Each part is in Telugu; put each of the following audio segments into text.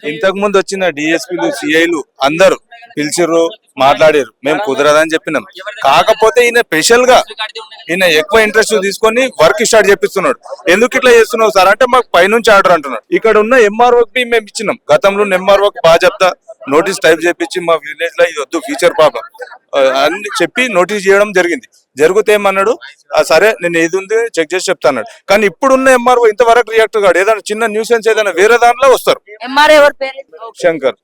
ఇంతకు ముందు వచ్చిన డిఎస్పీలు సిఐలు అందరూ పిలిచిర్రు, మాట్లాడారు. మేము కుదరదని చెప్పినాం. కాకపోతే ఈయన స్పెషల్ గా ఈయన ఎక్కువ ఇంట్రెస్ట్ తీసుకొని వర్క్ స్టార్ట్ చేపిస్తున్నాడు. ఎందుకు ఇట్లా చేస్తున్నావు సార్ అంటే మాకు పైనుంచి ఆర్డర్ అంటున్నాడు. ఇక్కడ ఉన్న ఎంఆర్ఓకి మేము ఇచ్చినాం. గతంలో ఎంఆర్ఓకి బాగా చెప్తా నోటీస్ టైప్ చేపించి మా విలేజ్ లో ఇది వద్దు ఫ్యూచర్ ప్రాబ్లం అని చెప్పి నోటీస్ చేయడం జరిగింది. జరిగితే ఏమన్నాడు, సరే నేను ఏది ఉంది చెక్ చేసి చెప్తాను. కానీ ఇప్పుడున్న ఎంఆర్ఓ ఇంతవరకు రియాక్ట్ కాడు. ఏదైనా చిన్న న్యూసెన్స్ ఏదైనా వేరే దాంట్లో వస్తారు. శంకర్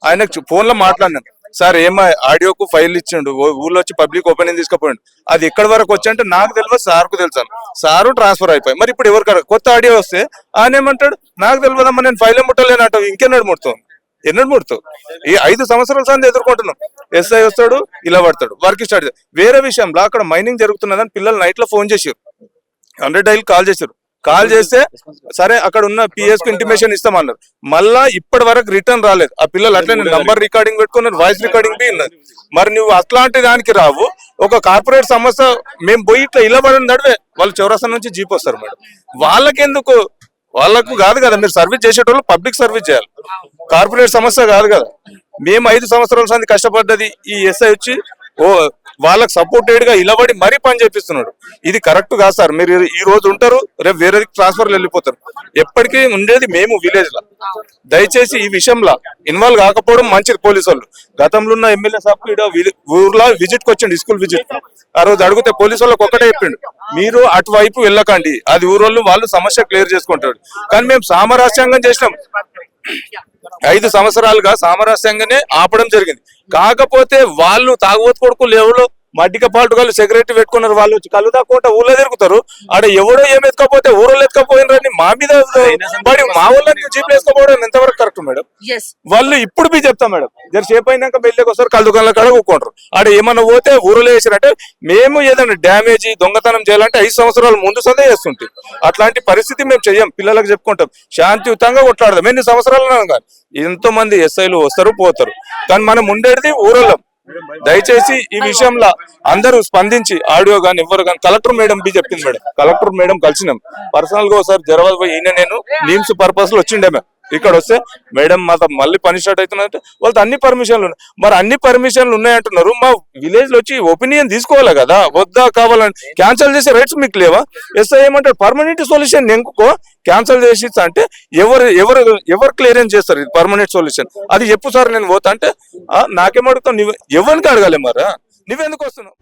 ఆయనకు ఫోన్ లో మాట్లాడినాను. సార్ ఏమో ఆడియోకు ఫైల్ ఇచ్చిండు, ఊళ్ళో వచ్చి పబ్లిక్ ఓపెనింగ్ తీసుకుపోయిండు. అది ఎక్కడి వరకు వచ్చి అంటే నాకు తెలియదు, సార్కు తెలుసు. సారు ట్రాన్స్ఫర్ అయిపోయి మరి ఇప్పుడు ఎవరికాడ కొత్త ఆడియో వస్తే ఆయన ఏమంటాడు, నాకు తెలియదమ్మా నేను ఫైల్ ముట్టలేనంటావు. ఇంకెన్నడు ముడతావు, ఎన్నడు ముడతావు? ఈ 5 సంవత్సరాల సంది ఎదుర్కొంటున్నాం. ఎస్ఐ వస్తాడు, ఇలా పడతాడు, వర్క్ స్టార్ట్. వేరే విషయంలో అక్కడ మైనింగ్ జరుగుతున్నదని పిల్లలు నైట్ లో ఫోన్ చేశారు, 100 డైల్ కాల్ చేశారు. కాల్ చేస్తే సరే అక్కడ ఉన్న పిఎస్ కు ఇంటిమేషన్ ఇస్తామన్నారు. మళ్ళా ఇప్పటి వరకు రిటర్న్ రాలేదు. ఆ పిల్లలు అట్లా నంబర్ రికార్డింగ్ పెట్టుకున్నారు, వాయిస్ రికార్డింగ్ బి ఉన్నది. మరి నువ్వు అట్లాంటి దానికి రావు. ఒక కార్పొరేట్ సంస్థ మేము పోయి ఇట్లా ఇలా పడిన నడివే వాళ్ళు చౌరస్తా నుంచి జీప్ వస్తారు మేడం. వాళ్ళకెందుకు? వాళ్ళకు కాదు కదా, మీరు సర్వీస్ చేసేటోళ్ళు పబ్లిక్ సర్వీస్ చేయాలి, కార్పొరేట్ సమస్య కాదు కదా. మేము 5 సంవత్సరాల సంది కష్టపడ్డది. ఈ ఎస్ఐ వచ్చి వాళ్ళకి సపోర్టెడ్ గా ఇలబడి మరీ పని చేపిస్తున్నాడు. ఇది కరెక్ట్ కాదు సార్. మీరు ఈ రోజు ఉంటారు, రేపు వేరే ట్రాన్స్ఫర్లు వెళ్ళిపోతారు. ఎప్పటికీ ఉండేది మేము విలేజ్ లో. దయచేసి ఈ విషయంలో ఇన్వాల్వ్ కాకపోవడం మంచిది. పోలీసు వాళ్ళు గతంలో ఉన్న ఎమ్మెల్యే సాబ్ ఊర్లో విజిట్ కి వచ్చిండు, స్కూల్ విజిట్. ఆ రోజు అడిగితే పోలీసు వాళ్ళకి ఒకటే చెప్పిండు, మీరు అటువైపు వెళ్ళకండి, అది ఊరోళ్ళు వాళ్ళు సమస్య క్లియర్ చేసుకుంటాడు. కానీ మేము సామరస్యంగా చేసినాం. 5 సంవత్సరాలుగా సామరస్యంగానే ఆపడం జరిగింది. కాకపోతే వాళ్ళు తాగుబోతు కొడుకులు ఎవరో మడ్డిక పాటుగాళ్ళు సెక్రటరీ పెట్టుకున్నారు. వాళ్ళు వచ్చి కళ్ళు దాక్కుంటా ఊళ్ళో తిరుగుతారు. ఆడ ఎవడో ఏం ఎత్తుకపోతే ఊరోళ్ళు ఎత్తుకపోయినరని మా మీద పడి మా వాళ్ళని జీపులు వేసుకోపోవడం ఎంతవరకు కరెక్ట్ మేడం? వాళ్ళు ఇప్పుడు మీ చెప్తాం మేడం, జర సేపు అయినాక వెళ్ళకి వస్తారు, కళ్ళు దుకాణాల కాడ కూకుంటారు. ఆడ ఏమన్నా పోతే ఊరిలో వేసారంటే మేము ఏదైనా డ్యామేజ్ దొంగతనం చేయాలంటే 5 సంవత్సరాల ముందు సదే చేస్తుంటాం. అట్లాంటి పరిస్థితి మేము చెయ్యం. పిల్లలకు చెప్పుకుంటాం, శాంతియుతంగా కొట్లాడదాం. ఎన్ని సంవత్సరాలు కానీ ఎంతో మంది ఎస్ఐలు వస్తారు పోతారు, కానీ మనం ఉండేది ఊరలో. దయచేసి ఈ విషయంలో అందరూ స్పందించి ఆడియో గాని ఎవరు కానీ కలెక్టర్ మేడం బి చెప్పింది మేడం. కలెక్టర్ మేడం కలిసినాం పర్సనల్ గా. ఒకసారి జరవల్ పోయి ఈయన నేను నీమ్స్ పర్పస్ లో వచ్చిండే మేము. ఇక్కడ వస్తే మేడం మాతో మళ్ళీ పని స్టార్ట్ అవుతున్నట్టు వాళ్ళతో అన్ని పర్మిషన్లు ఉన్నాయి. మరి అన్ని పర్మిషన్లు ఉన్నాయంటున్నారు. మా విలేజ్ లో వచ్చి ఒపీనియన్ తీసుకోవాలి కదా, వద్దా కావాలని క్యాన్సిల్ చేసే రైట్స్ మీకు లేవా? ఎస్ఐ ఏమంటారు, పర్మనెంట్ సొల్యూషన్ ఎంచుకో, క్యాన్సిల్ చేసి అంటే ఎవరు క్లియరెన్స్ చేస్తారు ఇది పర్మనెంట్ సొల్యూషన్? అది చెప్పు సార్ నేను పోతా అంటే నాకేమడుగుతావు, నువ్వు ఎవరికి అడగాలి? మరి నువ్వెందుకు వస్తున్నావు?